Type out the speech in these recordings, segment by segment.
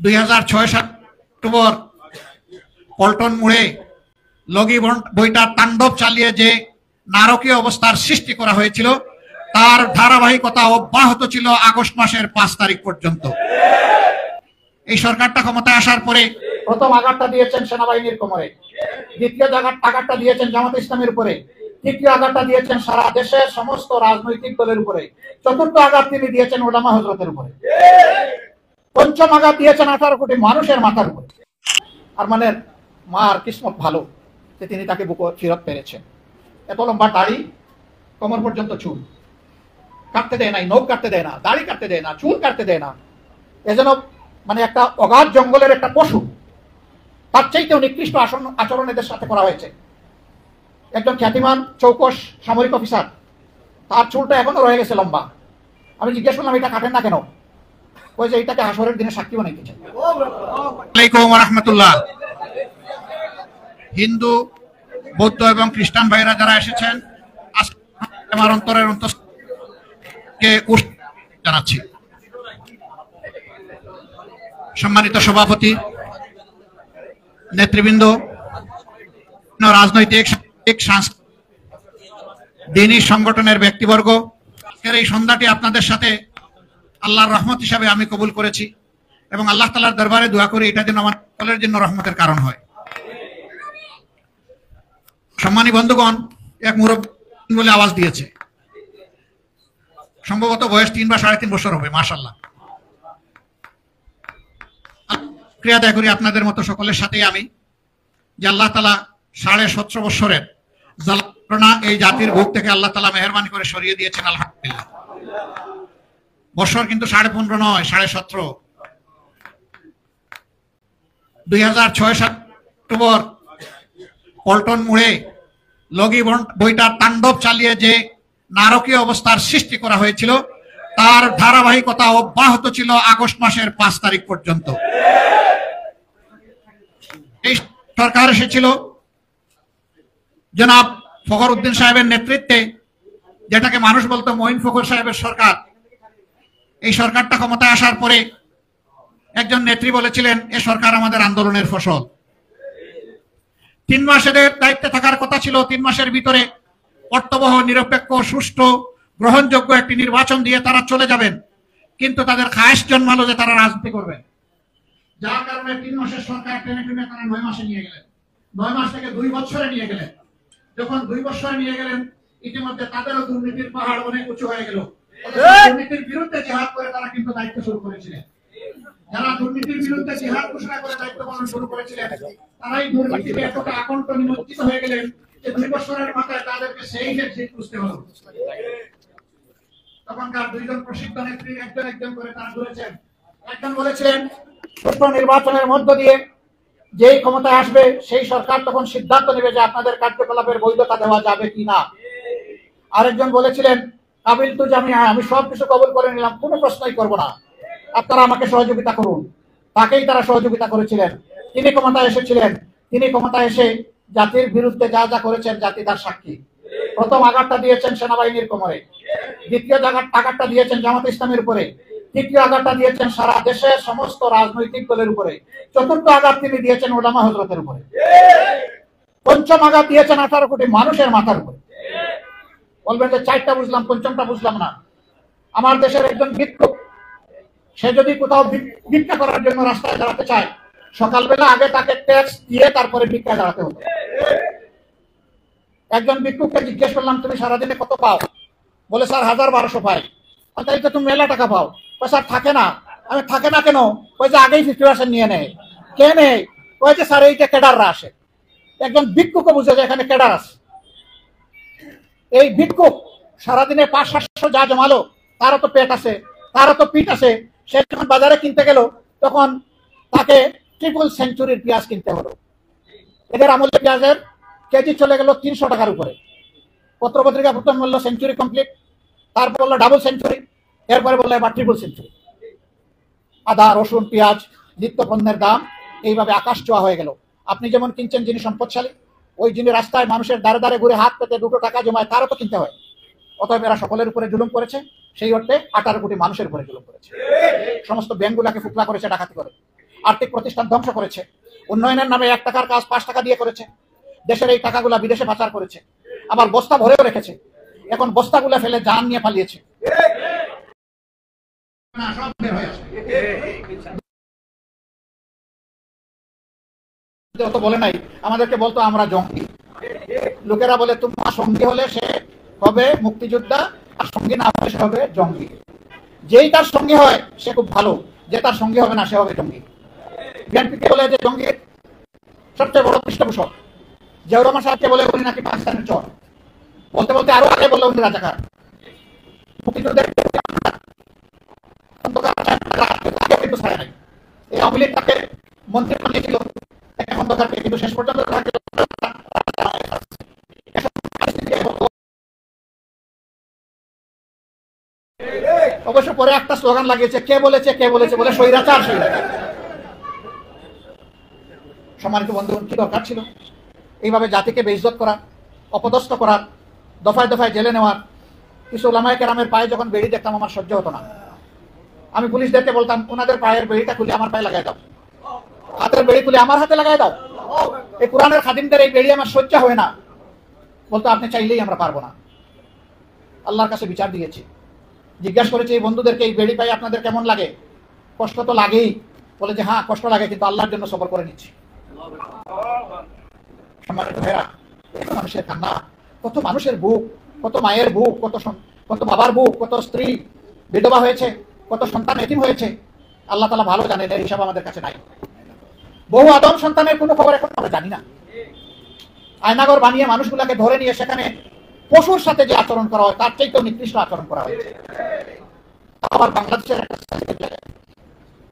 2006 সাল অক্টোবর পল্টন মোড়ে লগি বইটা তাণ্ডব চালিয়ে যে নারকীয় অবস্থার সৃষ্টি করা হয়েছিল তার ধারাবাহিকতা অব্যাহত ছিল আগস্ট মাসের 5 তারিখ পর্যন্ত। এই সরকারটা ক্ষমতায় আসার পরে প্রথম আঘাতটা দিয়েছেন সেনাবাহিনীর কোমরে, দ্বিতীয় আঘাতটা দিয়েছেন জামাত ইসলামের উপরে, তৃতীয় আঘাতটা দিয়েছেন সারা দেশের সমস্ত রাজনৈতিক দলের উপরে, চতুর্থ আঘাত তিনি দিয়েছেন উলামা হযরতের উপরে, পঞ্চম আঘাত দিয়েছেন 18 কোটি মানুষের মাথার উপরে। আর মানে মার কিসমত ভালো যে তিনি তাকে বুক ফিরত পেরেছেন। এত লম্বা দাড়ি, কোমর পর্যন্ত চুল, কাটতে দেয় নাই, নখ কাটতে দেয় না, দাড়ি কাটতে দেয় না, চুল কাটতে দেয় না, এজন্য মানে একটা অগাধ জঙ্গলের একটা পশু, তার চাইতেও নিকৃষ্ট আচরণ এদের সাথে করা হয়েছে। একজন খ্যাতিমান চৌকস সামরিক অফিসার, তার চুলটা এখনো রয়ে গেছে লম্বা। আমি জিজ্ঞেস করলাম এটা কাটেন না কেন? ওই যে এটাকে হাসরের দিনে সাক্ষী বানাইতেছে। আসসালামু আলাইকুম ওয়া রাহমাতুল্লাহ। হিন্দু, বৌদ্ধ এবং খ্রিস্টান ভাইরা যারা এসেছেন, আমার অন্তরের অন্তরকে জানাচ্ছি। সম্মানিত সভাপতি, নেতৃবৃন্দ, রাজনৈতিক, সাংস্কৃতিক, দ্বীনি সংগঠনের ব্যক্তিবর্গ, আজকের এই সন্ধ্যাটি আপনাদের সাথে আল্লাহর রহমত হিসাবে আমি কবুল করেছি এবং আল্লাহ তাআলার দরবারে দোয়া করি এটা যেন আমার সকলের জন্য রহমতের কারণ হয়। সম্মানী বন্ধুগণ, এক মুরব্বী বলে আওয়াজ দিয়েছে, সম্ভবত বয়স 3 বা 3.5 বছর হবে। মাশাআল্লাহ, ক্রিয়া আদায় করি আপনাদের মতো সকলের সাথে আমি যে আল্লাহ তাআলা 17.5 বছরের যন্ত্রণা এই জাতির বুক থেকে আল্লাহ তাআলা মেহেরবানি করে সরিয়ে দিয়েছেন। আলহামদুলিল্লাহ। বছর কিন্তু 15.5 নয়, 17.5। 2006 সাল অক্টোবর পল্টন মোড়ে লগি বইটা তাণ্ডব চালিয়ে যে নারকীয় অবস্থার সৃষ্টি করা হয়েছিল তার ধারাবাহিকতা অব্যাহত ছিল আগস্ট মাসের 5 তারিখ পর্যন্ত। এই সরকার এসেছিল জনাব ফখর উদ্দিন সাহেবের নেতৃত্বে, যেটাকে মানুষ বলতো মঈন ফখর সাহেবের সরকার। এই সরকারটা ক্ষমতায় আসার পরে একজন নেত্রী বলেছিলেন এ সরকার আমাদের আন্দোলনের ফসল। 3 মাসের দায়িত্বে থাকার কথা ছিল, 3 মাসের ভিতরে অর্থবহ, নিরপেক্ষ, সুষ্ঠু, গ্রহণযোগ্য একটি নির্বাচন দিয়ে তারা চলে যাবেন, কিন্তু তাদের খায়েশ জন্মালো যে তারা রাজনীতি করবেন, যার কারণে 3 মাসের সরকার টেনে টেনে তারা 9 মাসে নিয়ে গেলেন, 9 মাস থেকে 2 বছরে নিয়ে গেলেন। যখন 2 বছরে নিয়ে গেলেন, ইতিমধ্যে তাদেরও দুর্নীতির পাহাড় অনেক উঁচু হয়ে গেল। দুর্নীতির বিরুদ্ধে জিহাদ করে তারা কিন্তু দায়িত্ব শুরু করেছিলেন। যারা দুর্নীতির বিরুদ্ধে জিহাদ ঘোষণা করে দায়িত্ব পালন শুরু করেছিলেন, তারাই দুর্নীতিতে এতটা আকণ্ঠ নিমজ্জিত হয়ে গেলেন যে 2 বছরের মাথায় তাদেরকে সেই এক্সিট বুঝতে হলো। তখনকার 2 জন প্রসিদ্ধ নেত্রী একজন করে তারা ঘুরেছেন। একজন বলেছিলেন সুষ্ঠু নির্বাচনের মধ্য দিয়ে যেই ক্ষমতায় আসবে সেই সরকার তখন সিদ্ধান্ত নেবে যে আপনাদের কার্যকলাপের বৈধতা দেওয়া যাবে কিনা। আরেকজন বলেছিলেন কাবিল তু জামিয়া, আমি সবকিছু কবুল করে নিলাম, কোনো প্রশ্নই করব না, আপনারা আমাকে সহযোগিতা করুন। তাকেই তারা সহযোগিতা করেছিলেন। তিনি ক্ষমতায় এসেছিলেন, তিনি ক্ষমতায় এসে জাতির বিরুদ্ধে যা যা করেছেন জাতি তার সাক্ষী। প্রথম আঘাতটা দিয়েছেন সেনাবাহিনীর কোমরে, দ্বিতীয় আঘাতটা দিয়েছেন জামাত ইসলামের উপরে, তৃতীয় আঘাতটা দিয়েছেন সারা দেশের সমস্ত রাজনৈতিক দলের উপরে, চতুর্থ আঘাত তিনি দিয়েছেন উলামা হযরতের উপরে, পঞ্চম আঘাত দিয়েছেন 18 কোটি মানুষের মাথার উপরে। বলবেন যে 4টা বুঝলাম, পঞ্চমটা বুঝলাম না। আমার দেশের একজন ভিক্ষুক, সে যদি কোথাও ভিক্ষা করার জন্য রাস্তায় দাঁড়াতে চায়, সকালবেলা আগে তাকে ট্যাক্স দিয়ে তারপরে ভিক্ষা দাঁড়াতে হতো। একজন ভিক্ষুককে জিজ্ঞেস করলাম তুমি সারাদিনে কত পাও? বলে স্যার 1000-1200 পাই। তাই তো তুমি মেলা টাকা পাও। স্যার থাকে না। আমি থাকে না কেন? ওই যে আগেই 50% নিয়ে নেয়। কে নেই? ওই যে স্যার এইটা কেডাররা আসে। একজন ভিক্ষুকও বুঝে যে এখানে কেডার আছে। এই ভিক্ষুক সারাদিনে 500-700 যা জমালো, তারও তো পেট আছে, তারও তো পিঠ আছে। সে যখন বাজারে কিনতে গেল তখন তাকে 3 সেঞ্চুরির পেঁয়াজ কিনতে হলো। এদের আমলে পেঁয়াজের কেজি চলে গেল 300 টাকার উপরে। পত্রপত্রিকা প্রথম বললো সেঞ্চুরি কমপ্লিট, তারপর বললো ডাবল সেঞ্চুরি, এরপরে বললো এবার 3 সেঞ্চুরি। আদা, রসুন, পেঁয়াজ, নিত্য পণ্যের দাম এইভাবে আকাশ ছোঁয়া হয়ে গেল। আপনি যেমন কিনছেন যিনি সম্পদশালী, ওই যিনি রাস্তায় মানুষের দ্বারে দ্বারে ঘুরে হাত পেতে 2 টাকা জমায়, তারও তো কিনতে হয়। অতএব এরা সকলের উপরে জুলুম করেছে, সেই অর্থে 18 কোটি মানুষের উপরে জুলুম করেছে। সমস্ত ব্যাংকগুলাকে ফুকলা করেছে ডাকাতি করে। আর্থিক প্রতিষ্ঠান ধ্বংস করেছে, উন্নয়নের নামে 1 টাকার কাজ 5 টাকা দিয়ে করেছে, দেশের এই টাকাগুলা বিদেশে পাচার করেছে, আবার বস্তা ভরেও রেখেছে, এখন বস্তাগুলা ফেলে জান নিয়ে পালিয়েছে। বলে নাই, আমাদেরকে বলতো আমরা জঙ্গি। লোকেরা বলে তোমার সঙ্গী হলে সে হবে মুক্তিযোদ্ধা, আর সঙ্গী না হলে সে হবে জঙ্গি। যেই তার সঙ্গী হয় সে খুব ভালো, যে তার সঙ্গী হবে না সে হবে জঙ্গি। বিএনপিকে বলে যে জঙ্গির সবচেয়ে বড় পৃষ্ঠপোষক, জিয়াউর রহমান সাহেবকে বলে উনি নাকি পাকিস্তানের চর, বলতে বলতে আরো আগে বললো উনি রাজাকার। মুক্তিযুদ্ধের কিন্তু ছাড়ে নাই, এই আওয়ামী লীগ তাকে মন্ত্রী বানিয়েছিল খন্দকারকে, কিন্তু শেষ পর্যন্ত অবশ্য পরে একটা স্লোগান লাগিয়েছে, কে বলেছে বলে স্বৈরাচার স্বৈরাচার। সম্মানিত বন্ধুগণ, কি দরকার ছিল এইভাবে জাতিকে বেইজ্জত করা, অপদস্থ করার, দফায় দফায় জেলে নেওয়ার? কিছু ওলামায়ে কেরামের পায়ে যখন বেড়ি দেখতাম আমার সহ্য হতো না। আমি পুলিশদেরকে বলতাম, ওনাদের পায়ের বেড়িটা খুলে আমার পায়ে লাগাই দাও, হাতের বেড়ি খুলে আমার হাতে লাগাই দাও। এই কোরআনের খাদিমদের এই বেড়ি আমার সহ্য হয় না। বলতো আপনি চাইলেই আমরা পারবো না। আল্লাহর কাছে বিচার দিয়েছি, জিজ্ঞাসা করেছি এই বন্ধুদেরকে এই বেড়ি পাই আপনাদের কেমন লাগে? কষ্ট তো লাগেই। বলে যে হ্যাঁ কষ্ট লাগে, কিন্তু আল্লাহর জন্য সবর করে নিচ্ছি। সম্মানিত ভাইরা, মানুষের কান্না, কত মানুষের বুক, কত মায়ের বুক, কত বাবার বুক, কত স্ত্রী বিধবা হয়েছে, কত সন্তান এতিম হয়েছে, আল্লাহ তাআলা ভালো জানেন, এর হিসাব আমাদের কাছে নাই। বহু আদম সন্তানের কোনো খবর এখন আমরা জানি না। আয়নাগর বানিয়ে মানুষগুলাকে ধরে নিয়ে সেখানে পশুর সাথে যে আচরণ করা হয় তার চাইতেও নিকৃষ্ট আচরণ করা হয়েছে। আবার বাংলাদেশের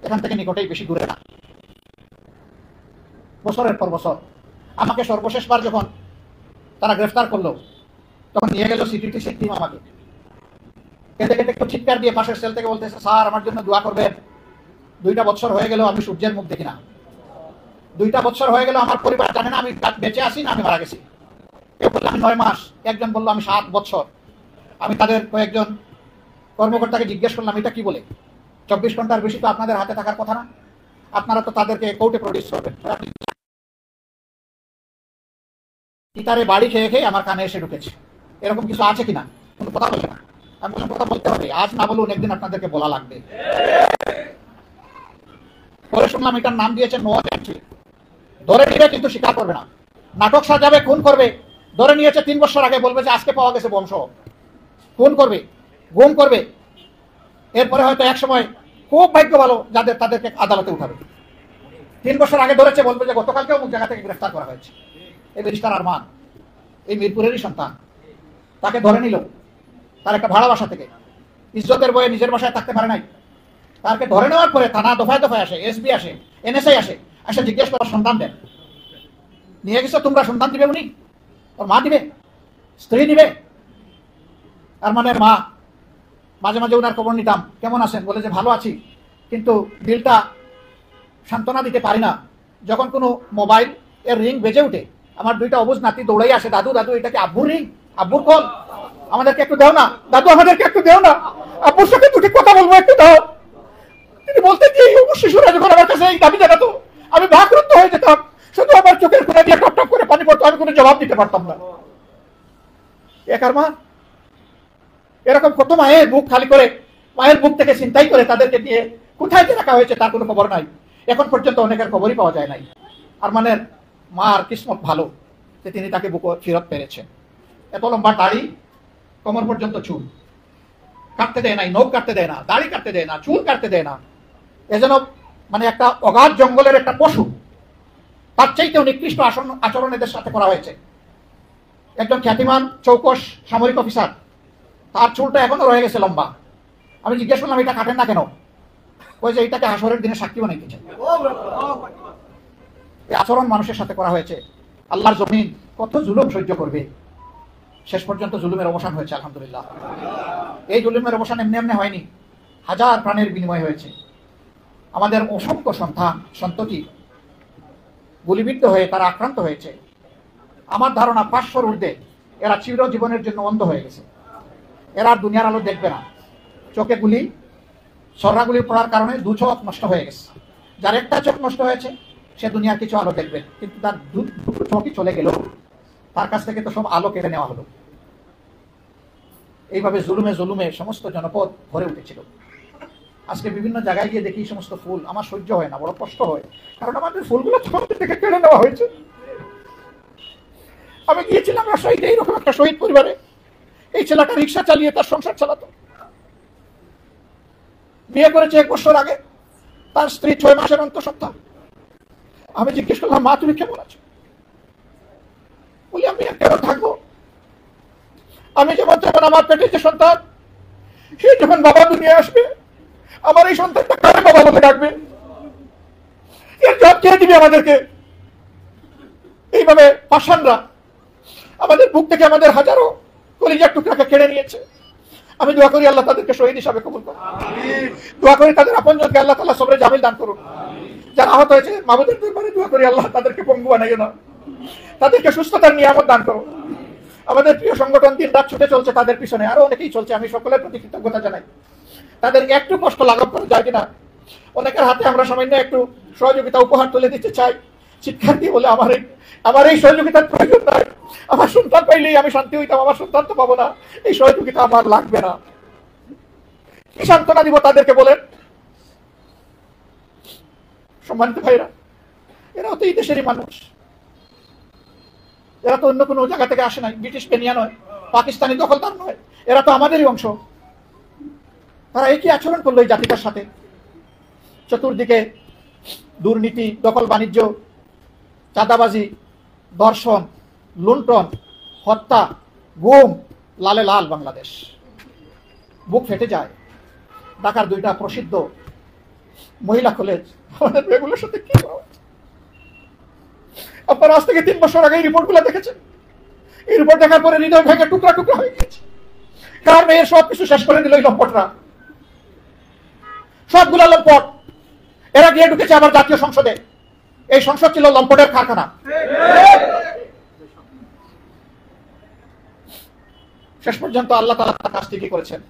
এখান থেকে নিকটেই, বেশি দূরে না। বছরের পর বছর আমাকে সর্বশেষবার যখন তারা গ্রেফতার করলো, তখন নিয়ে গেল সিটিটিসি টিম আমাকে। কেঁদে কেটে একটু চিৎকার দিয়ে পাশের সেল থেকে বলতেছে, স্যার আমার জন্য দোয়া করবেন। 2টা বছর হয়ে গেল আমি সূর্যের মুখ দেখি না। 2টা বছর হয়ে গেল আমার পরিবার জানে না আমি বেঁচে আছি না আমি মারা গেছি। কেউ বললো আমি 9 মাস, একজন বললো আমি 7 বছর। আমি তাদের কয়েকজন কর্মকর্তাকে জিজ্ঞেস করলাম এটা কি বলে, 24 ঘন্টার বেশি তো আপনাদের হাতে থাকার কথা না, আপনারা তো তাদেরকে কোর্টে প্রডিউস করবেন। ইতারে বাড়ি খেয়ে খেয়ে আমার কানে এসে ঢুকেছে, এরকম কিছু আছে কিনা? কোনো কথা বলে না। আমি বললাম কথা বলতে হবে, আজ না বলুন একদিন আপনাদেরকে বলা লাগবে। পরে শুনলাম এটার নাম দিয়েছে নো এন্ট্রি। ধরে নিবে কিন্তু স্বীকার করবে না, নাটক সাজাবে, খুন করবে। ধরে নিয়েছে 3 বছর আগে, বলবে যে আজকে পাওয়া গেছে বংশ, খুন করবে, গুম করবে। এরপরে হয়তো এক সময় খুব ভাগ্য ভালো যাদের, তাদেরকে আদালতে উঠাবে। 3 বছর আগে ধরেছে, বলবে যে গতকালকেও অমুক জায়গা থেকে গ্রেফতার করা হয়েছে। এই ব্যারিস্টার আরমান, এই মিরপুরেরই সন্তান, তাকে ধরে নিল তার একটা ভাড়া বাসা থেকে। ইজ্জতের বয়ে নিজের বাসায় থাকতে পারে নাই, তাকে ধরে নেওয়ার পরে থানা দফায় দফায় আসে, এসবি আসে, এনএসআই আসে, এসে জিজ্ঞেস করার সন্তান দেন। নিয়ে গেছো তোমরা, সন্তান দিবে উনি, ওর মা দিবে, স্ত্রী দিবে। আর মানে মা, মাঝে মাঝে ওনার খবর নিতাম, কেমন আছেন? বলে যে ভালো আছি, কিন্তু দিলটা সান্ত্বনা দিতে পারি না। যখন কোনো মোবাইল এর রিং বেজে উঠে, আমার 2টা অবুঝ নাতি দৌড়াই আসে, দাদু দাদু এটাকে আব্বুর রিং, আব্বুর কল, আমাদেরকে একটু দাও না, দাদু আমাদেরকে একটু দেও না, আব্বুর সাথে 2টি কথা বলবো, একটু দাও। তিনি বলতেন যে এই শিশুরা যখন আমার কাছে এই দাবি জানাতো, আমি বাকরুদ্ধ হয়ে যেতাম, শুধু আমার চোখের কোণা দিয়ে টপ টপ করে পানি পড়তো, আমি কোনো জবাব দিতে পারতাম না। একার মা, এরকম কত মায়ের বুক খালি করে, মায়ের বুক থেকে চিন্তাই করে তাদেরকে দিয়ে কোথায় যে রাখা হয়েছে তার কোনো খবর নাই। এখন পর্যন্ত অনেকের খবরই পাওয়া যায় নাই। আর মানে মার কিসমত ভালো যে তিনি তাকে বুক ফেরত পেরেছেন। এত লম্বা দাড়ি, কোমর পর্যন্ত চুল, কাটতে দেয় নাই, নখ কাটতে দেয় না, দাড়ি কাটতে দেয় না, চুল কাটতে দেয় না। এজন্য মানে একটা অগাধ জঙ্গলের একটা পশু, তার চাইতেও নিকৃষ্ট আচরণ এদের সাথে করা হয়েছে। একজন খ্যাতিমান চৌকস সামরিক অফিসার, তার চুলটা এখনো রয়ে গেছে লম্বা। আমি জিজ্ঞেস করলাম এটা কাটেন না কেন? ওই যে এটাকে হাসরের দিনে সাক্ষী বানাইতেছে। এই আচরণ মানুষের সাথে করা হয়েছে। আল্লাহর জমিন কত জুলুম সহ্য করবে? শেষ পর্যন্ত জুলুমের অবসান হয়েছে আলহামদুলিল্লাহ। এই জুলুমের অবসান এমনি এমনি হয়নি, হাজার প্রাণের বিনিময় হয়েছে। আমাদের অসংখ্য সন্ততি গুলিবিদ্ধ হয়ে তারা আক্রান্ত হয়েছে। আমার ধারণা 500-র ঊর্ধ্বে এরা চিরজীবনের জন্য অন্ধ হয়ে গেছে। এরা আর দুনিয়ার আলো দেখবে না। চোখে গুলি, সররা গুলি পড়ার কারণে 2 চোখ নষ্ট হয়ে গেছে। যার একটা চোখ নষ্ট হয়েছে সে দুনিয়ার কিছু আলো দেখবে, কিন্তু তার দুটো চোখই চলে গেল, তার কাছ থেকে তো সব আলো কেড়ে নেওয়া হলো। এইভাবে জুলুমে জুলুমে সমস্ত জনপদ ভরে উঠেছিল। আজকে বিভিন্ন জায়গায় গিয়ে দেখি সমস্ত ফুল, আমার সহ্য হয় না, বড় কষ্ট হয়, কারণ আমাদের ফুলগুলো আমাদের থেকে কেড়ে নেওয়া হয়েছে। আমি গিয়েছিলাম রাজশাহীতে এইরকম একটা শহীদ পরিবারে, এই ছেলেটা রিক্সা চালিয়ে তার সংসার চালাতো, বিয়ে করেছে 1 বছর আগে, তার স্ত্রী 6 মাসের অন্তঃসত্ত্বা। আমি জিজ্ঞেস করলাম, মা তুমি কেমন আছো? বলি, আমি কেন থাকবো, আমি যেমন তেমন আমার পেটে যে সন্তান, সে যখন বাবা দুনিয়া আসবে, আমার এই সন্তানটা কারে বাবা বলে ডাকবে? এর জব কে দিবে আমাদেরকে? এইভাবে পাষাণরা আমাদের বুক থেকে আমাদের হাজারো কলিজার টুকরাকে কেড়ে নিয়েছে। আমি দোয়া করি আল্লাহ তাদেরকে শহীদ হিসাবে কবুল করুন। দোয়া করি তাদের আপনজনকে আল্লাহ তাআলা সবরে জামিল দান করুন। যারা আহত হয়েছে মাবুদের দরবারে দোয়া করি আল্লাহ তাদেরকে পঙ্গু বানাইও না, তাদেরকে সুস্থতার নিয়ামত দান করুন। আমাদের প্রিয় সংগঠন দিন রাত ছুটে চলছে তাদের পিছনে, আরো অনেকেই চলছে, আমি সকলের প্রতি কৃতজ্ঞতা জানাই। তাদেরকে একটু কষ্ট লাঘব করা যায় কিনা, অনেকের হাতে আমরা সামান্য একটু সহযোগিতা উপহার তুলে দিতে চাই। শিক্ষার্থী বলে আমার এই সহযোগিতার প্রয়োজন নাই, আমার সন্তান পাইলেই আমি শান্তি হইতাম, আমার সন্তান তো পাবো না, এই সহযোগিতা আমার লাগবে না। কি সান্ত্বনা দিব তাদেরকে বলেন? সম্মানিত ভাইরা, এরাও তো এই দেশেরই মানুষ, এরা তো অন্য কোনো জায়গা থেকে আসে নাই, ব্রিটিশ পেনিয়া নয়, পাকিস্তানি দখলদার নয়, এরা তো আমাদেরই অংশ। তারা একই আচরণ করলো এই জাতিটার সাথে। চতুর্দিকে দুর্নীতি, দখল বাণিজ্য, চাঁদাবাজি, ধর্ষণ, লুণ্ঠন, হত্যা, গুম, লালে লাল বাংলাদেশ। বুক ফেটে যায়। ঢাকার 2টা প্রসিদ্ধ মহিলা কলেজ, আমাদের এগুলোর সাথে কি আপনারা আজ থেকে 3 বছর আগে এই রিপোর্টগুলো দেখেছেন। এই রিপোর্ট দেখার পরে হৃদয় ভেঙে টুকরা টুকরা হয়ে গেছে। কার মেয়ের সব কিছু শেষ করে দিল এই লম্পটরা, সবগুলো লম্পট। এরা গিয়ে ঢুকেছে আবার জাতীয় সংসদে, এই সংসদ ছিল লম্পটের কারখানা। শেষ পর্যন্ত আল্লাহ তাআলা তার কাজটি কি করেছেন?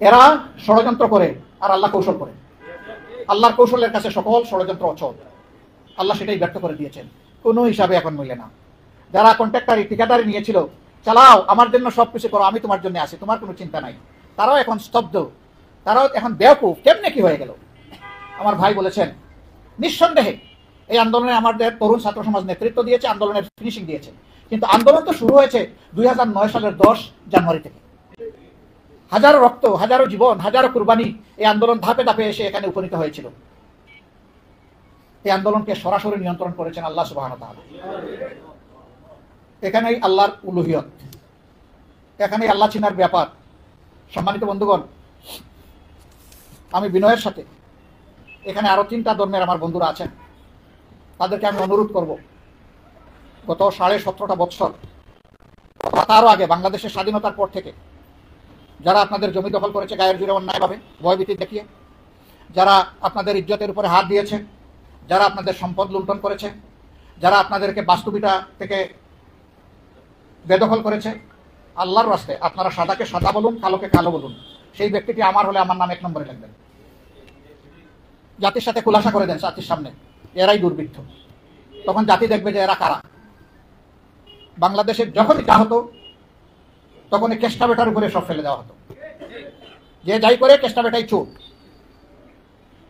এরা ষড়যন্ত্র করে আর আল্লাহ কৌশল করে। আল্লাহর কৌশলের কাছে সকল ষড়যন্ত্র অচল। আল্লাহ সেটাই ব্যর্থ করে দিয়েছেন, কোনো হিসাবে এখন মিলে না। যারা কন্ট্রাক্টারি ঠিকাদারি নিয়েছিল, চালাও আমার জন্য সবকিছু করো, আমি তোমার জন্য আছি, তোমার কোনো চিন্তা নাই, তারাও এখন স্তব্ধ, তারাও এখন বেয়াকুফ। কেমনে কি হয়ে গেল? আমার ভাই বলেছেন, নিঃসন্দেহে এই আন্দোলনে আমাদের তরুণ ছাত্র সমাজ নেতৃত্ব দিয়েছে, আন্দোলনের ফিনিশিং দিয়েছে, কিন্তু আন্দোলন তো শুরু হয়েছে 2009 সালের 10 জানুয়ারি থেকে। হাজারো রক্ত, হাজারো জীবন, হাজারো কুরবানি, এই আন্দোলন ধাপে ধাপে এসে এখানে উপনীত হয়েছিল। এই আন্দোলনকে সরাসরি নিয়ন্ত্রণ করেছেন আল্লাহ সুবহানাহু ওয়া তাআলা। এখানেই আল্লাহর উলুহিয়ত, এখানেই আল্লাহ চিনার ব্যাপার। সম্মানিত বন্ধুগণ, আমি বিনয়ের সাথে এখানে আরো 3টা ধর্মের আমার বন্ধুরা আছেন, তাদেরকে আমি অনুরোধ করব, গত 17.5 বছর তারও আগে বাংলাদেশের স্বাধীনতার পর থেকে যারা আপনাদের জমি দখল করেছে গায়ের জুড়ে অন্যায়ভাবে, ভয়ভীতি দেখিয়ে, যারা আপনাদের ইজ্জতের উপরে হাত দিয়েছে, যারা আপনাদের সম্পদ লুণ্ঠন করেছে, যারা আপনাদেরকে বাস্তুবিটা থেকে বেদখল করেছে, আল্লাহর রাস্তায় আপনারা সাদাকে সাদা বলুন, কালোকে কালো বলুন। সেই ব্যক্তিটি আমার হলে আমার নাম 1 নম্বরে লিখবেন। জাতির সাথে খুলাসা করে দেন জাতির সামনে, এরাই দুর্বৃত্ত। তখন জাতি দেখবে যে এরা কারা। বাংলাদেশের যখনই যা হতো তখন এই কেষ্টা বেটার উপরে সব ফেলে দেওয়া হতো, যে যাই করে কেষ্টা বেটাই চোর।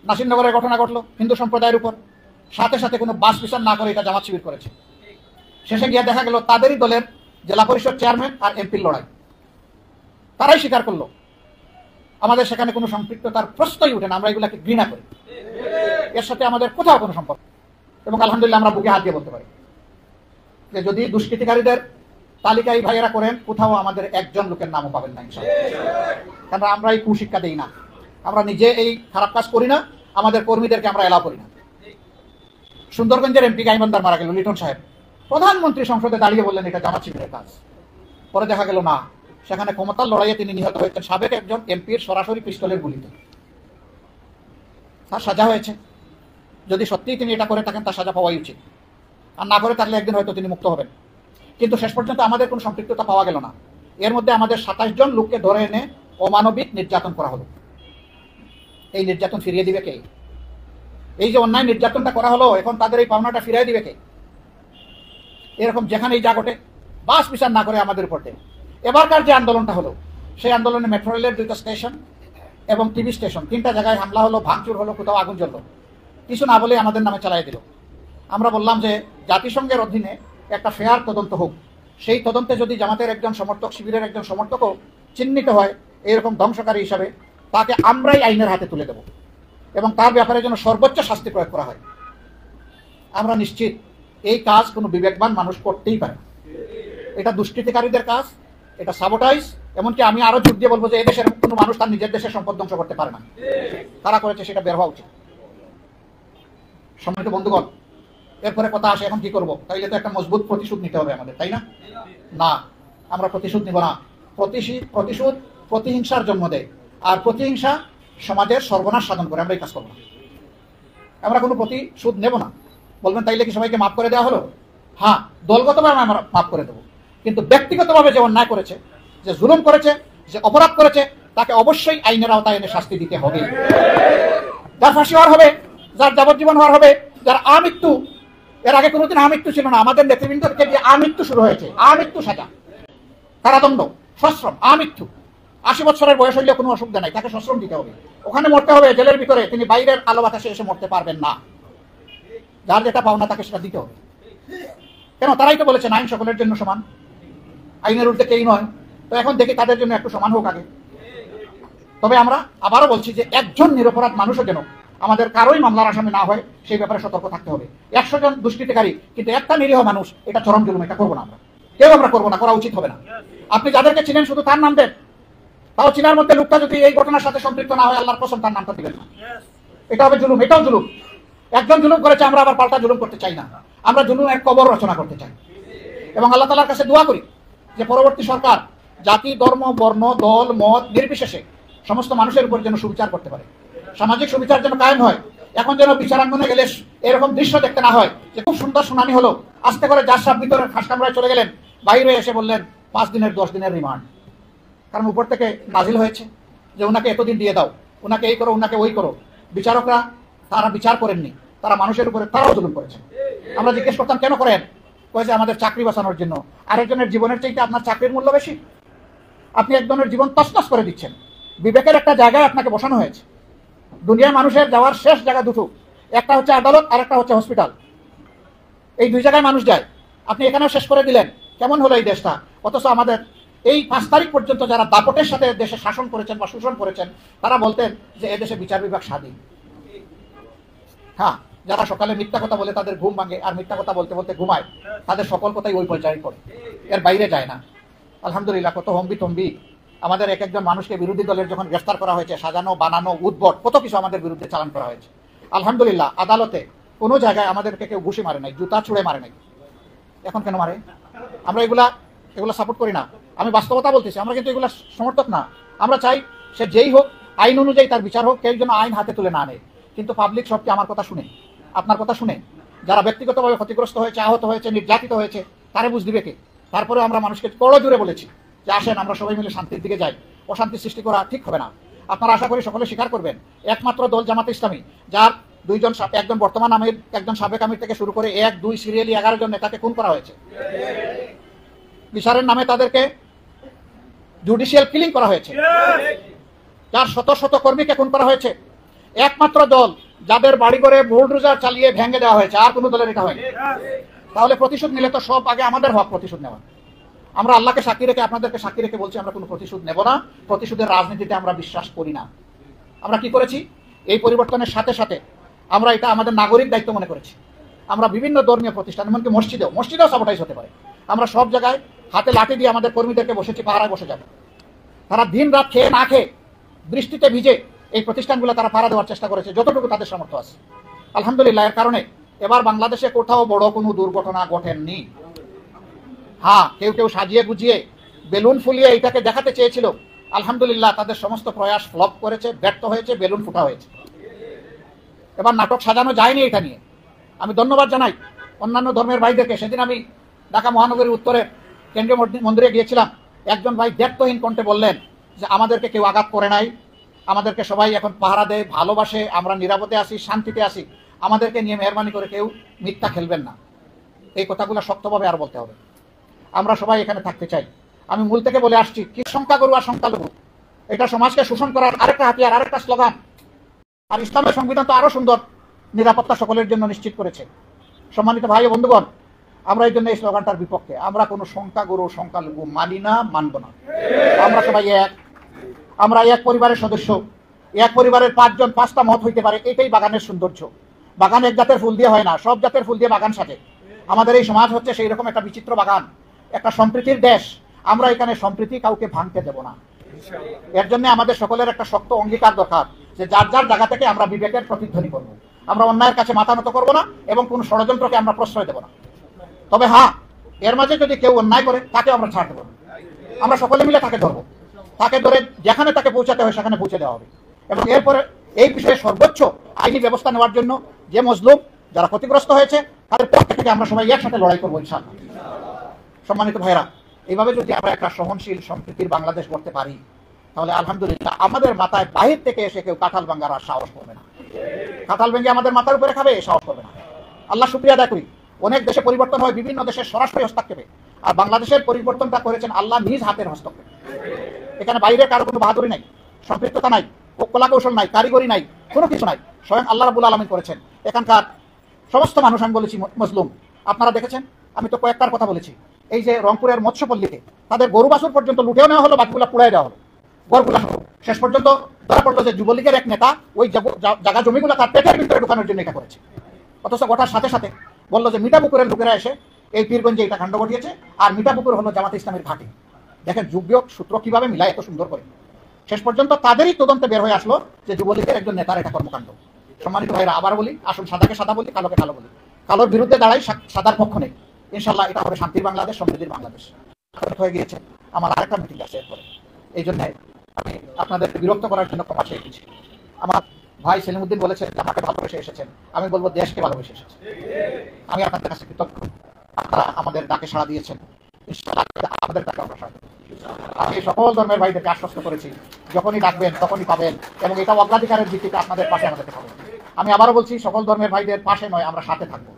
নাসিরনগরের ঘটনা ঘটলো হিন্দু সম্প্রদায়ের উপর, সাথে সাথে কোনো বাস বিচার না করে এটা জামাত শিবির করেছে। শেষে গিয়ে দেখা গেল তাদেরই দলের জেলা পরিষদ চেয়ারম্যান আর এমপির লড়াই, তারাই স্বীকার করলো আমাদের সেখানে কোনো সম্পৃক্ততার প্রশ্নই উঠে না, আমরা এগুলাকে ঘৃণা করি, এর সাথে আমাদের কোথাও কোনো সম্পর্ক। এবং আলহামদুলিল্লাহ আমরা বুকে হাত দিয়ে বলতে পারি যে যদি দুষ্কৃতিকারীদের তালিকায় ভাইয়েরা করেন, কোথাও আমাদের একজন লোকের নামও পাবেন না ইনশাআল্লাহ। কারণ আমরা এই কুশিক্ষা দেই না, আমরা নিজে এই খারাপ কাজ করি না, আমাদের কর্মীদেরকে আমরা এলাও করি না। সুন্দরগঞ্জের এমপি গাইবান্দার মারা গেল লিটন সাহেব, প্রধানমন্ত্রী সংসদে দাঁড়িয়ে বললেন এটা জামাত শিবিরের কাজ। পরে দেখা গেল না, সেখানে ক্ষমতার লড়াইয়ে তিনি নিহত হয়েছেন সাবেক একজন এমপির সরাসরি পিস্তলের গুলিতে। তার সাজা হয়েছে, যদি সত্যিই তিনি এটা করে থাকেন তার সাজা পাওয়াই উচিত, আর না করে থাকলে একদিন হয়তো তিনি মুক্ত হবেন। কিন্তু শেষ পর্যন্ত আমাদের কোনো সম্পৃক্ততা পাওয়া গেল না। এর মধ্যে আমাদের 27 জন লোককে ধরে এনে অমানবিক নির্যাতন করা হলো। এই নির্যাতন ফিরিয়ে দিবে কে? এই যে অন্যায় নির্যাতনটা করা হলো, এখন তাদের এই পাওনাটা ফিরিয়ে দিবে কে? এরকম যেখানেই যা ঘটে বাস বিচার না করে আমাদের উপর দেয়। এবারকার যে আন্দোলনটা হলো, সেই আন্দোলনে মেট্রো রেলের 2টা স্টেশন এবং টিভি স্টেশন 3টা জায়গায় হামলা হলো, ভাঙচুর হলো, কোথাও আগুন জ্বললো। কিছু না বলে আমাদের নামে চালাই দিল। আমরা বললাম যে জাতিসংঘের অধীনে একটা ফেয়ার তদন্ত হোক। সেই তদন্তে যদি জামাতের একজন সমর্থক, শিবিরের একজন সমর্থকও চিহ্নিত হয় এরকম ধ্বংসকারী হিসাবে, তাকে আমরাই আইনের হাতে তুলে দেব এবং তার ব্যাপারে যেন সর্বোচ্চ শাস্তি প্রয়োগ করা হয়। আমরা নিশ্চিত এই কাজ কোনো বিবেকবান মানুষ করতেই পারে। এটা দুষ্কৃতিকারীদের কাজ, এটা সাবোটাইজ। এমনকি আমি আরো জোর দিয়ে বলবো যে এই দেশের কোনো মানুষ তার নিজের দেশের সম্পদ ধ্বংস করতে পারে না। তারা করেছে, সেটা বের হওয়া উচিত। সম্মানিত বন্ধুগণ, এরপরে কথা আসে এখন কি করব? তাইলে তো একটা মজবুত প্রতিশোধ নিতে হবে আমাদের, তাই না? না, আমরা প্রতিশোধ নিব না। প্রতিশোধ প্রতিহিংসার জন্ম দেয়, আর প্রতিহিংসা সমাজের সর্বনাশ সাধন করে। আমরা এই কাজ করবো না। আমরা কোনো প্রতিশোধ নেব না। বলবেন তাইলে কি সবাইকে মাফ করে দেওয়া হলো? হ্যাঁ, দলগতভাবে আমরা মাফ করে দেবো, কিন্তু ব্যক্তিগতভাবে যে অন্যায় করেছে, যে জুলুম করেছে, যে অপরাধ করেছে, তাকে অবশ্যই আইনের আওতায় এনে শাস্তি দিতে হবে। যার ফাঁসি হওয়ার হবে, যার যাবজ্জীবন হওয়ার হবে, যার আমৃত্যু, এর আগে কোনোদিন আমৃত্যু ছিল না। আমাদের নেতৃবৃন্দকে যে আমৃত্যু শুরু হয়েছে, আমৃত্যু সাজা, কারাদণ্ড, সশ্রম, আমৃত্যু। 80 বছরের বয়স হইলে কোনো অসুবিধা নাই, তাকে সশ্রম দিতে হবে। ওখানে মরতে হবে জেলের ভিতরে, তিনি বাইরের আলো বাতাসে এসে মরতে পারবেন না। যার যেটা পাওনা তাকে সেটা দিতে হবে। কেন? তারাই তো বলেছেন আইন সকলের জন্য সমান, আইনের উল্টে কেই নয়। তো এখন দেখি তাদের জন্য একটু সমান হোক আগে। তবে আমরা আবারও বলছি যে একজন নিরপরাধ মানুষও যেন আমাদের কারোই মামলার আসামি না হয়, সেই ব্যাপারে সতর্ক থাকতে হবে। 100 জন দুষ্কৃতিকারী, কিন্তু একটা নিরীহ মানুষ, এটা চরম জুলুম। এটা করবো না আমরা, কেউ আমরা করবো না, করা উচিত হবে না। আপনি যাদেরকে চিনেন শুধু তার নাম দেন, তাও চিনার মধ্যে লোকটা যদি এই ঘটনার সাথে সম্পৃক্ত না হয়, আল্লাহর কসম তার নামটা দিবেন না। এটা হবে জুলুম, এটাও জুলুম। একজন জুলুম করেছে, আমরা আবার পাল্টা জুলুম করতে চাই না। আমরা জুলুম এক কবর রচনা করতে চাই এবং আল্লাহ তাআলার কাছে দোয়া করি যে পরবর্তী সরকার জাতি, ধর্ম, বর্ণ, দল, মত নির্বিশেষে সমস্ত মানুষের উপর যেন সুবিচার করতে পারে, সামাজিক সুবিচার যেন কায়েম হয়। এখন যেন বিচারাঙ্গনে গেলে এরকম দৃশ্য দেখতে না হয় যে খুব সুন্দর শুনানি হলো, আস্তে করে যার সাহেব ভিতরে খাস কামরায় চলে গেলেন, বাইরে এসে বললেন 5 দিনের 10 দিনের রিমান্ড। কারণ উপর থেকে নাজিল হয়েছে যে ওনাকে এতদিন দিয়ে দাও, ওনাকে এই করো, ওনাকে ওই করো। বিচারকরা তারা বিচার করেননি, তারা মানুষের উপরে তারাও জুলুম করেছেন। আমরা জিজ্ঞেস করতাম কেন করেন? কয়েছে আমাদের চাকরি বাঁচানোর জন্য। আরেকজনের জীবনের চাইতে আপনার চাকরির মূল্য বেশি? আপনি একজনের জীবন তছনছ করে দিচ্ছেন। বিবেকের একটা জায়গায় আপনাকে বসানো হয়েছে। দুনিয়ায় মানুষের যাওয়ার শেষ জায়গা দুটো, একটা হচ্ছে আদালত আর একটা হচ্ছে হসপিটাল। এই 2 জায়গায় মানুষ যায়, আপনি এখানেও শেষ করে দিলেন। কেমন হলো এই দেশটা? অথচ আমাদের এই 5 তারিখ পর্যন্ত যারা দাপটের সাথে দেশে শাসন করেছেন বা শোষণ করেছেন, তারা বলতেন যে এদেশে বিচার বিভাগ স্বাধীন। হ্যাঁ, যারা সকালে মিথ্যা কথা বলে তাদের ঘুম ভাঙে আর মিথ্যা কথা বলতে বলতে ঘুমায়, তাদের সকল কথাই ওই পর্যায়ে করে, এর বাইরে যায় না। আলহামদুলিল্লাহ, কত হম্বি তম্বি আমাদের এক একজন মানুষকে বিরোধী দলের যখন গ্রেফতার করা হয়েছে, সাজানো বানানো উদ্ভট কত কিছু আমাদের বিরুদ্ধে চালান করা হয়েছে। আলহামদুলিল্লাহ, আদালতে কোনো জায়গায় আমাদেরকে কেউ ঘুষি মারে নাই, জুতা ছুঁড়ে মারে নাই। এখন কেন মারে? আমরা এগুলা সাপোর্ট করি না। আমি বাস্তবতা বলতেছি, আমরা কিন্তু এগুলা সমর্থক না। আমরা চাই সে যেই হোক, আইন অনুযায়ী তার বিচার হোক, কেউ যেন আইন হাতে তুলে না নেয়। কিন্তু পাবলিক সবকে আমার কথা শুনে, আপনার কথা শুনে, যারা ব্যক্তিগতভাবে ক্ষতিগ্রস্ত হয়েছে, আহত হয়েছে, নির্যাতিত হয়েছে, তারে বুঝ দিবে কে? তারপরেও আমরা মানুষকে বড় জোরে বলেছি যে আসেন আমরা সবাই মিলে শান্তির দিকে যাই। অশান্তি সৃষ্টি করা ঠিক হবে না। আপনারা আশা করি সকলে স্বীকার করবেন, একমাত্র দল জামাতে ইসলামী, যার একজন বর্তমান আমির, একজন সাবেক আমির থেকে শুরু করে 1, 2 সিরিয়ালি 11 জন নেতাকে খুন করা হয়েছে। বিচারের নামে তাদেরকে জুডিশিয়াল কিলিং করা হয়েছে। যার শত শত কর্মীকে খুন করা হয়েছে। একমাত্র দল যাদের বাড়ি করে বুলডোজার চালিয়ে ভেঙে দেওয়া হয়েছে, আর কোনো দলের এটা হয়নি। তাহলে প্রতিশোধ নিলে তো সব আগে আমাদের হক প্রতিশোধ নেওয়া। আমরা আল্লাহকে সাক্ষী রেখে, আপনাদেরকে সাক্ষী রেখে বলছি, আমরা কোনো প্রতিশোধ নেব না। প্রতিশোধের রাজনীতিতে আমরা বিশ্বাস করি না। আমরা কি করেছি? এই পরিবর্তনের সাথে সাথে আমরা এটা আমাদের নাগরিক দায়িত্ব মনে করেছি। আমরা বিভিন্ন ধর্মীয় প্রতিষ্ঠান, এমনকি মসজিদেও সাবোটাইজ হতে পারে, আমরা সব জায়গায় হাতে লাঠি দিয়ে আমাদের কর্মীদেরকে বসেছি, পাহারায় বসে যাবে। তারা দিন রাত খেয়ে না খেয়ে, বৃষ্টিতে ভিজে এই প্রতিষ্ঠানগুলো তারা পাহারা দেওয়ার চেষ্টা করেছে যতটুকু তাদের সামর্থ্য আছে। আলহামদুলিল্লাহ, এর কারণে এবার বাংলাদেশে কোথাও বড় কোনো দুর্ঘটনা ঘটেনি। হ্যাঁ, কেউ কেউ সাজিয়ে গুজিয়ে বেলুন ফুলিয়ে এটাকে দেখাতে চেয়েছিল। আলহামদুলিল্লাহ, তাদের সমস্ত প্রয়াস ফ্লপ করেছে, ব্যর্থ হয়েছে, বেলুন ফুটা হয়েছে। এবার নাটক সাজানো যায়নি এটা নিয়ে। আমি ধন্যবাদ জানাই অন্যান্য ধর্মের ভাইদেরকে। সেদিন আমি ঢাকা মহানগরীর উত্তরে কেন্দ্রীয় মন্দিরে গিয়েছিলাম। একজন ভাই দ্ব্যর্থহীন কণ্ঠে বললেন যে আমাদেরকে কেউ আঘাত করে নাই, আমাদেরকে সবাই এখন পাহারা দেয়, ভালোবাসে, আমরা নিরাপদে আছি, শান্তিতে আছি, আমাদেরকে নিয়ে মেহরবানি করে কেউ মিথ্যা খেলবেন না। এই কথাগুলো শক্তভাবে আর বলতে হবে। আমরা সবাই এখানে থাকতে চাই। আমি মূল থেকে বলে আসছি, কি সংখ্যাগুরু আর সংখ্যালঘু, এটা সমাজকে শোষণ করার আরেকটা হাতিয়ার, আরেকটা স্লোগান। আর ইসলামের সংবিধান তো আরো সুন্দর নিরাপত্তা সকলের জন্য নিশ্চিত করেছে। সম্মানিত ভাই ও বন্ধুগণ, আমরা এই জন্য এই স্লোগানটার বিপক্ষে। আমরা কোনো সংখ্যাগুরু সংখ্যালঘু মানি না, মানব না। আমরা সবাই এক, আমরা এক পরিবারের সদস্য। এক পরিবারের 5 জন 5টা মত হইতে পারে, এটাই বাগানের সৌন্দর্য। বাগান এক জাতের ফুল দিয়ে হয় না, সব জাতের ফুল দিয়ে বাগান সাজে। আমাদের এই সমাজ হচ্ছে সেই রকম একটা বিচিত্র বাগান, একটা সম্প্রীতির দেশ। আমরা এখানে সম্প্রীতি কাউকে ভাঙতে দেব না। এর জন্য আমাদের সকলের একটা শক্ত অঙ্গীকার দরকার যে যার যার জায়গা থেকে আমরা বিবেকের প্রতিধ্বনি করব। আমরা অন্যায়ের কাছে মাথা নত করবো না এবং কোন ষড়যন্ত্রকে আমরা প্রশ্রয় দেব না। তবে হ্যাঁ, এর মাঝে যদি কেউ অন্যায় করে তাকে আমরা ছাড় দেবো না। আমরা সকলে মিলে তাকে ধরবো, তাকে ধরে যেখানে তাকে পৌঁছাতে হয় সেখানে পৌঁছে দেওয়া হবে। এবং এরপরে এই বিষয়ে সর্বোচ্চ আইনি ব্যবস্থা নেওয়ার জন্য যে মজলুম, যারা ক্ষতিগ্রস্ত হয়েছে, তাদের পক্ষ থেকে আমরা সবাই একসাথে লড়াই করবো ইনশাআল্লাহ। সম্মানিত ভাইরা, এইভাবে যদি আমরা একটা সহনশীল সম্প্রীতির বাংলাদেশ করতে পারি, তাহলে আলহামদুলিল্লাহ আমাদের মাথায় বাহির থেকে এসে কেউ কাঁঠাল ভাঙ্গার আর সাহস করবে না। কাঁঠাল ভেঙে আমাদের মাথার উপরে খাবে, সাহস করবে না। আল্লাহ শুকরিয়া আদায় করি, অনেক দেশে পরিবর্তন হয় বিভিন্ন দেশের সরাসরি হস্তক্ষেপে, আর বাংলাদেশের পরিবর্তনটা করেছেন আল্লাহ নিজ হাতের হস্তক্ষেপে। এখানে বাইরে কারো কোনো বাহাদুরি নাই, সম্পৃক্ততা নাই, কলা কৌশল নাই, কারিগরি নাই, কোনো কিছু নাই, স্বয়ং আল্লাহ রাব্বুল আলামিন করেছেন। এখানকার সমস্ত মানুষ, আমি বলেছি মজলুম, আপনারা দেখেছেন, আমি তো কয়েকটার কথা বলেছি। এই যে রংপুরের মৎস্যপল্লীতে তাদের গরু বাছুর পর্যন্ত লুটেও নেওয়া হলো, বাকিগুলো পুড়াই দেওয়া হলো, গড়গুলো। শেষ পর্যন্ত ধরা পড়লো যে যুবলীগের এক নেতা ওই জায়গা জমিগুলো তার পেটের ভিতরে ঢুকানোর জন্য এটা করেছে। অথচ গোটার সাথে সাথে বললো যে মিঠাপুকুরের লোকেরা এসে এই পীরগঞ্জে এটা কাণ্ড ঘটিয়েছে, আর মিঠাপুকুর হলো জামাতে ইসলামের ঘাঁটি। দেখেন যুগ্য সূত্র কিভাবে মিলায় এত সুন্দর করে। শেষ পর্যন্ত তাদেরই তদন্তে বের হয়ে আসলো যে যুবলীগের একজন নেতার এটা কর্মকাণ্ড। সম্মানিত ভাইরা, আবার বলি, আসুন সাদাকে সাদা বলি, কালোকে কালো বলি। কালোর বিরুদ্ধে দাঁড়াই, সাদার পক্ষ নেই। ইনশাল্লাহ এটা হবে শান্তির বাংলাদেশ, সমৃদ্ধির বাংলাদেশ। হয়ে গিয়েছে, আমার আরেকটা মিটিং আছে এরপরে। এই জন্য আমি আপনাদের বিরক্ত করার জন্য ক্ষমা চেয়ে দিচ্ছি। আমার ভাই সেলিমউদ্দিন বলেছেন আমাকে ভালোবেসে এসেছেন, আমি বলবো দেশকে ভালোবেসে এসেছেন। আমি আপনাদের কাছে কৃতজ্ঞ, আপনারা আমাদের ডাকে সাড়া দিয়েছেন। ইনশাআল্লাহ আমাদের ডাকে আমরা সাড়া দেব। আমি সকল ধর্মের ভাইদেরকে আশ্বস্ত করেছি, যখনই ডাকবেন তখনই পাবেন, এবং এটা অগ্রাধিকারের ভিত্তিতে আপনাদের পাশে আমাদেরকে পাবেন। আমি আবারও বলছি, সকল ধর্মের ভাইদের পাশে নয়, আমরা সাথে থাকবো।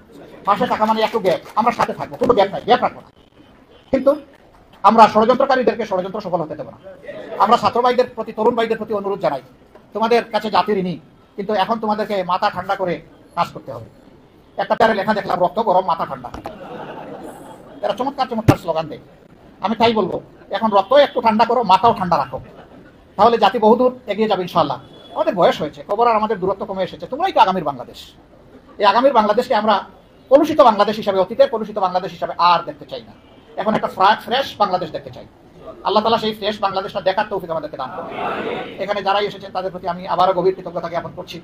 পাশে থাকা মানে একটু গ্যাপ, আমরা সাথে থাকবো, কোনো গ্যাপ নাই, গ্যাপ রাখবো না। কিন্তু আমরা ষড়যন্ত্রকারীদেরকে ষড়যন্ত্র সফল হতে দেবো না। আমরা ছাত্র ভাইদের প্রতি, তরুণ ভাইদের প্রতি অনুরোধ জানাই, তোমাদের কাছে জাতির ঋণী, কিন্তু এখন তোমাদেরকে মাথা ঠান্ডা করে কাজ করতে হবে। একটা প্যারে লেখা দেখলাম, রক্ত গরম মাথা ঠান্ডা। এরা চমৎকার চমৎকার স্লোগান দেয়। আমি তাই বলবো, এখন রক্ত একটু ঠান্ডা করো, মাথাও ঠান্ডা রাখো, তাহলে জাতি বহুদূর এগিয়ে যাবে ইনশাআল্লাহ। আমাদের বয়স হয়েছে, কবর আর আমাদের দূরত্ব কমে এসেছে। তোমরাই তো আগামীর বাংলাদেশ। এই আগামীর বাংলাদেশকে আমরা কলুষিত বাংলাদেশ হিসাবে, অতীতের কলুষিত বাংলাদেশ হিসাবে আর দেখতে চাই না। এখন একটা ফ্রেশ বাংলাদেশ দেখতে চাই। আল্লাহ তাআলা সেই ফ্রেশ বাংলাদেশটা দেখার তৌফিক আমাদেরকে দান করুন। এখানে যারাই এসেছেন তাদের প্রতি আমি আবারও গভীর কৃতজ্ঞতা জ্ঞাপন করছি।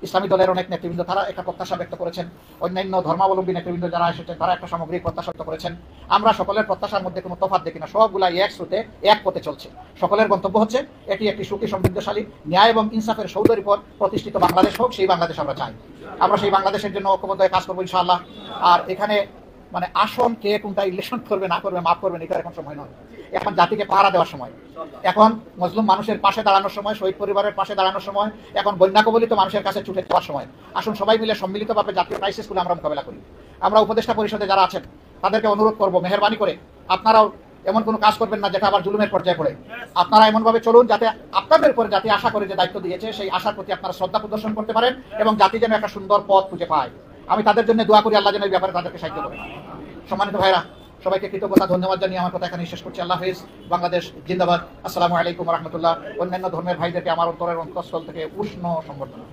ইসলামী দলের অনেক নেতৃবৃন্দ তারা একটা প্রত্যাশা ব্যক্ত করেছেন, অন্যান্য ধর্মাবলম্বী নেতৃবৃন্দ যারা এসেছেন তারা একটা সামগ্রিক প্রত্যাশা ব্যক্ত করেছেন। আমরা সকলের প্রত্যাশার মধ্যে কোনো তফাৎ দেখি না, সবগুলা এক স্রোতে এক পথে চলছে। সকলের গন্তব্য হচ্ছে এটি একটি সুখী সমৃদ্ধশালী, ন্যায় এবং ইনসাফের সৌধের উপর প্রতিষ্ঠিত বাংলাদেশ হোক। সেই বাংলাদেশ আমরা চাই। আমরা সেই বাংলাদেশের জন্য ঐক্যবদ্ধ হয়ে কাজ করবো ইনশাআল্লাহ। আর এখানে মানে আসন কে কোনটা ইলেকশন করবে না করবে, মাফ করবেন, এটা এখন সময় নয়। এখন জাতিকে পাহারা দেওয়ার সময়, এখন মুসলিম মানুষের পাশে দাঁড়ানোর সময়, শহীদ পরিবারের পাশে দাঁড়ানোর সময়, এখন বন্যা কবলিত মানুষের কাছে ছুটে যাওয়ার সময়। আসুন সবাই মিলে সম্মিলিতভাবে জাতীয় ক্রাইসিসগুলো আমরা মোকাবেলা করি। আমরা উপদেষ্টা পরিষদে যারা আছেন তাদেরকে অনুরোধ করবো, মেহেরবানি করে আপনারাও এমন কোনো কাজ করবেন না যেটা আবার জুলুমের পর্যায়ে পড়ে। আপনারা এমনভাবে চলুন যাতে আপনাদের উপরে জাতি আশা করে যে দায়িত্ব দিয়েছে, সেই আশার প্রতি আপনারা শ্রদ্ধা প্রদর্শন করতে পারেন এবং জাতি যেন একটা সুন্দর পথ খুঁজে পায়। আমি তাদের জন্য দোয়া করি, আল্লাহ যেন এই ব্যাপারে তাদেরকে সাহায্য করেন। সম্মানিত ভাইরা, সবাইকে কৃতজ্ঞতা ধন্যবাদ জানিয়ে আমার কথা এখানে শেষ করছি। আল্লাহ হাফেজ, বাংলাদেশ জিন্দাবাদ। আসসালামু আলাইকুম ওয়া রাহমাতুল্লাহ। অন্যান্য ধর্মের ভাইদেরকে আমার অন্তরের অন্তঃস্থল থেকে উষ্ণ সম্বর্ধনা।